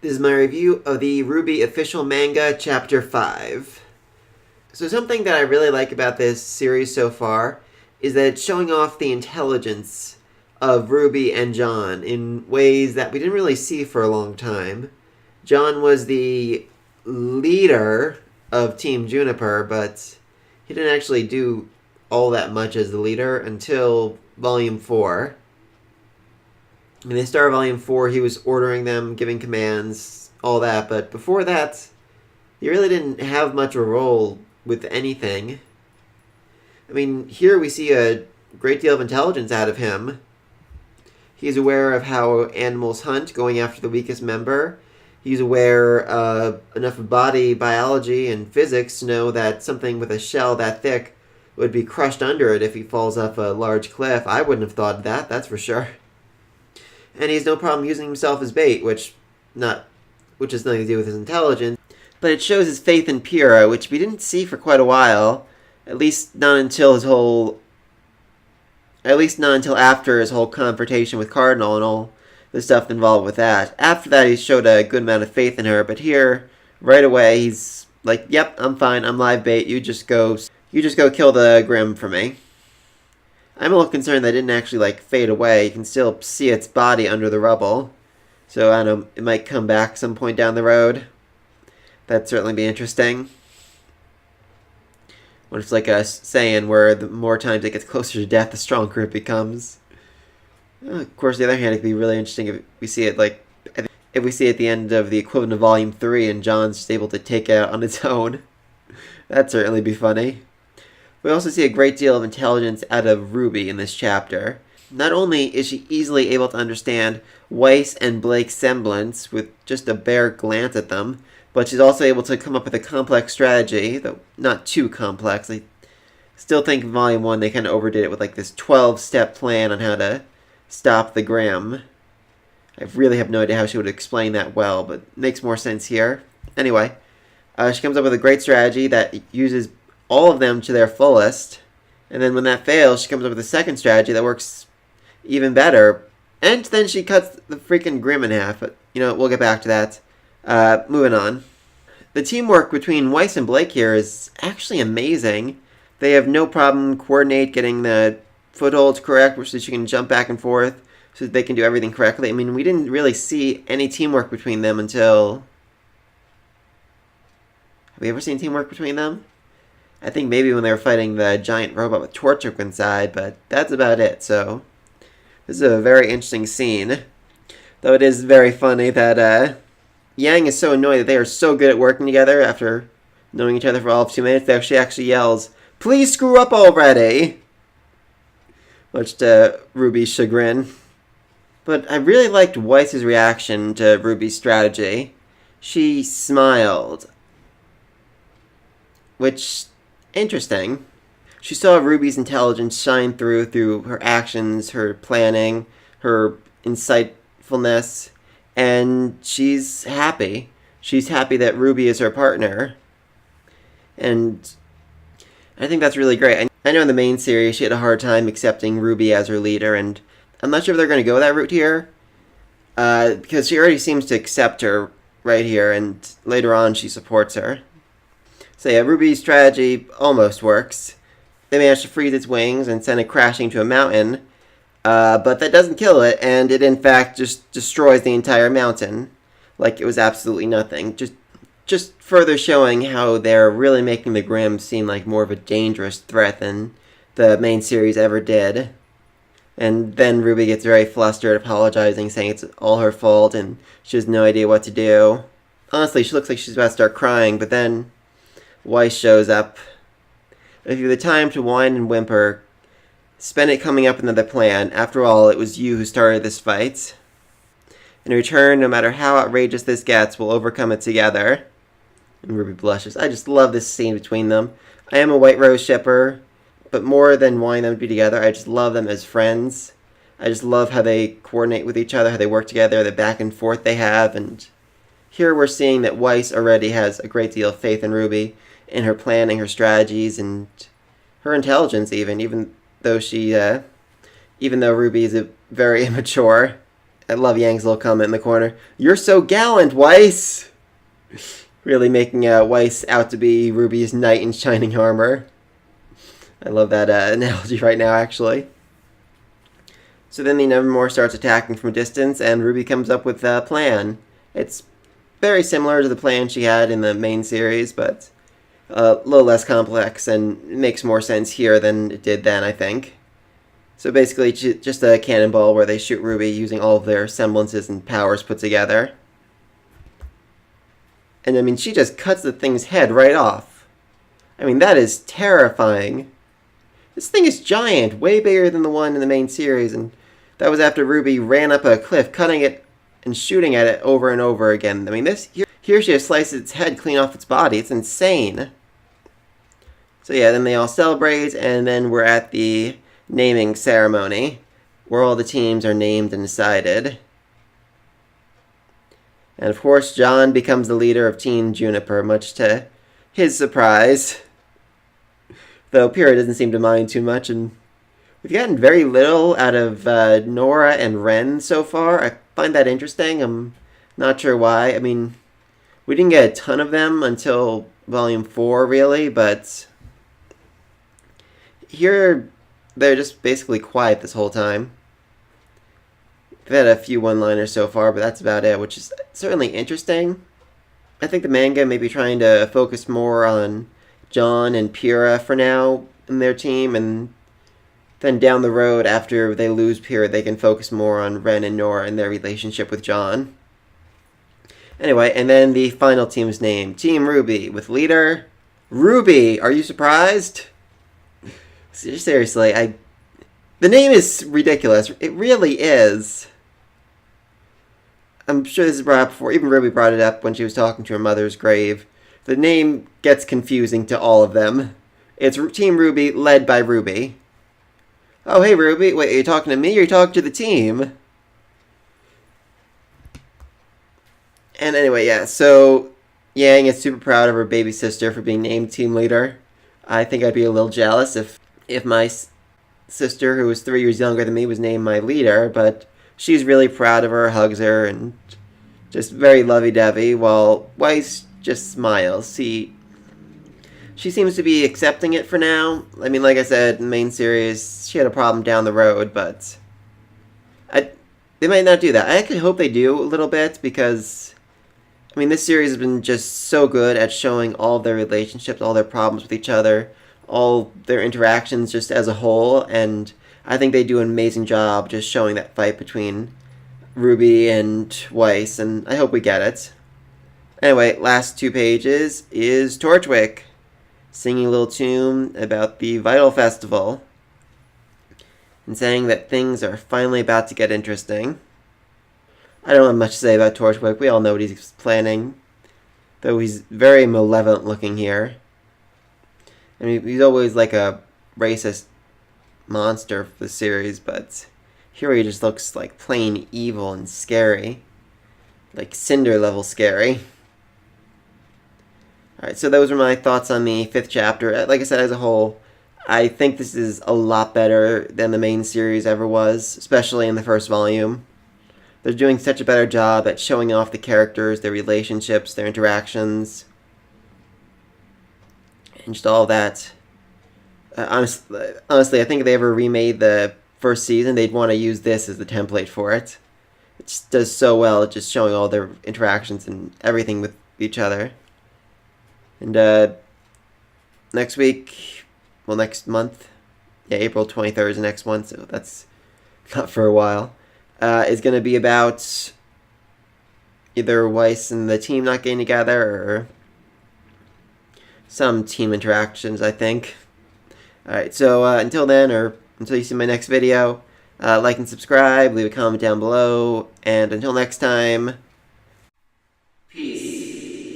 This is my review of the RWBY official manga, Chapter 5. So something that I really like about this series so far is that it's showing off the intelligence of RWBY and John in ways that we didn't really see for a long time. John was the leader of Team Juniper, but he didn't actually do all that much as the leader until Volume 4. In the start of Volume 4, he was ordering them, giving commands, all that, but before that, he really didn't have much of a role with anything. I mean, here we see a great deal of intelligence out of him. He's aware of how animals hunt, going after the weakest member. He's aware enough of body biology and physics to know that something with a shell that thick would be crushed under it if he falls off a large cliff. I wouldn't have thought of that, that's for sure. And he has no problem using himself as bait, which has nothing to do with his intelligence. But it shows his faith in Pyrrha, which we didn't see for quite a while. At least not until after his whole confrontation with Cardinal and all the stuff involved with that. After that, he showed a good amount of faith in her, but here, right away, he's like, "Yep, I'm fine. I'm live bait. You just go kill the Grimm for me." I'm a little concerned that it didn't actually, fade away. You can still see its body under the rubble. So, I don't know, it might come back some point down the road. That'd certainly be interesting. What it's like a saying where the more times it gets closer to death, the stronger it becomes. Of course, on the other hand, it could be really interesting if we see it, if we see at the end of the equivalent of Volume 3 and John's just able to take it out on its own. That'd certainly be funny. We also see a great deal of intelligence out of RWBY in this chapter. Not only is she easily able to understand Weiss and Blake's semblance with just a bare glance at them, but she's also able to come up with a complex strategy, though not too complex. I still think in Volume 1 they kind of overdid it with this 12-step plan on how to stop the Grimm. I really have no idea how she would explain that well, but it makes more sense here. Anyway, she comes up with a great strategy that uses all of them to their fullest, and then when that fails, she comes up with a second strategy that works even better, and then she cuts the freaking Grimm in half, but, we'll get back to that. Moving on. The teamwork between Weiss and Blake here is actually amazing. They have no problem coordinate getting the footholds correct, so she can jump back and forth, so that they can do everything correctly. I mean, we didn't really see any teamwork between them until... Have we ever seen teamwork between them? I think maybe when they were fighting the giant robot with Torchic inside, but that's about it, so... This is a very interesting scene. Though it is very funny that Yang is so annoyed that they are so good at working together after knowing each other for all of 2 minutes that she actually yells, "Please screw up already!" Much to RWBY's chagrin. But I really liked Weiss's reaction to RWBY's strategy. She smiled. Which... interesting. She saw RWBY's intelligence shine through her actions, her planning, her insightfulness, and she's happy. She's happy that RWBY is her partner. And I think that's really great. I know in the main series she had a hard time accepting RWBY as her leader, and I'm not sure if they're going to go that route here, because she already seems to accept her right here, and later on she supports her. So yeah, RWBY's strategy almost works. They manage to freeze its wings and send it crashing to a mountain, but that doesn't kill it, and it in fact just destroys the entire mountain, like it was absolutely nothing. Just further showing how they're really making the Grimm seem like more of a dangerous threat than the main series ever did. And then RWBY gets very flustered, apologizing, saying it's all her fault, and she has no idea what to do. Honestly, she looks like she's about to start crying, but then Weiss shows up. If you have the time to whine and whimper, spend it coming up with another plan. After all, it was you who started this fight. In return, no matter how outrageous this gets, we'll overcome it together. And RWBY blushes. I just love this scene between them. I am a White Rose shipper, but more than wanting them to be together, I just love them as friends. I just love how they coordinate with each other, how they work together, the back and forth they have, and here we're seeing that Weiss already has a great deal of faith in RWBY, in her planning, her strategies, and her intelligence even though RWBY is very immature. I love Yang's little comment in the corner. You're so gallant, Weiss! Really making Weiss out to be Ruby's knight in shining armor. I love that analogy right now, actually. So then the Nevermore starts attacking from a distance, and Ruby comes up with a plan. It's very similar to the plan she had in the main series, but a little less complex, and it makes more sense here than it did then, I think. So basically, just a cannonball where they shoot Ruby using all of their semblances and powers put together. And I mean, she just cuts the thing's head right off. I mean, that is terrifying. This thing is giant, way bigger than the one in the main series, and that was after Ruby ran up a cliff, cutting it and shooting at it over and over again. I mean, here she has sliced its head clean off its body. It's insane. So yeah, then they all celebrate, and then we're at the naming ceremony, where all the teams are named and decided. And of course, John becomes the leader of Team Juniper, much to his surprise. Though Pyrrha doesn't seem to mind too much, and we've gotten very little out of Nora and Ren so far. I find that interesting. I'm not sure why. I mean, we didn't get a ton of them until Volume 4, really, but here they're just basically quiet this whole time. We've had a few one-liners so far, but that's about it, which is certainly interesting. I think the manga may be trying to focus more on John and Pyrrha for now in their team, and then down the road, after they lose Pyrrha, they can focus more on Ren and Nora and their relationship with John. Anyway, and then the final team is named Team RWBY, with leader Ruby. Are you surprised? Seriously, the name is ridiculous. It really is. I'm sure this is brought up before. Even Ruby brought it up when she was talking to her mother's grave. The name gets confusing to all of them. It's Team RWBY, led by Ruby. Oh, hey, Ruby. Wait, are you talking to me or are you talking to the team? And anyway, yeah, so Yang is super proud of her baby sister for being named team leader. I think I'd be a little jealous if my sister, who was 3 years younger than me, was named my leader, but she's really proud of her, hugs her, and just very lovey-dovey, while Weiss just smiles. She seems to be accepting it for now. I mean, like I said, in the main series, she had a problem down the road, but they might not do that. I actually hope they do a little bit, because I mean, this series has been just so good at showing all of their relationships, all their problems with each other, all their interactions just as a whole, and I think they do an amazing job just showing that fight between Ruby and Weiss, and I hope we get it. Anyway, last 2 pages is Torchwick singing a little tune about the Vital Festival and saying that things are finally about to get interesting. I don't have much to say about Torchwick. We all know what he's planning, though he's very malevolent looking here. I mean, he's always like a racist monster for the series, but here he just looks like plain evil and scary. Like Cinder level scary. Alright, so those are my thoughts on the 5th chapter. Like I said, as a whole, I think this is a lot better than the main series ever was, especially in the first volume. They're doing such a better job at showing off the characters, their relationships, their interactions, and just all that. Honestly, I think if they ever remade the first season, they'd want to use this as the template for it. It just does so well at just showing all their interactions and everything with each other. And next week, well, next month, yeah, April 23rd is the next one, so that's not for a while, is going to be about either Weiss and the team not getting together, or some team interactions, I think. Alright, so until then, or until you see my next video, like and subscribe, leave a comment down below, and until next time,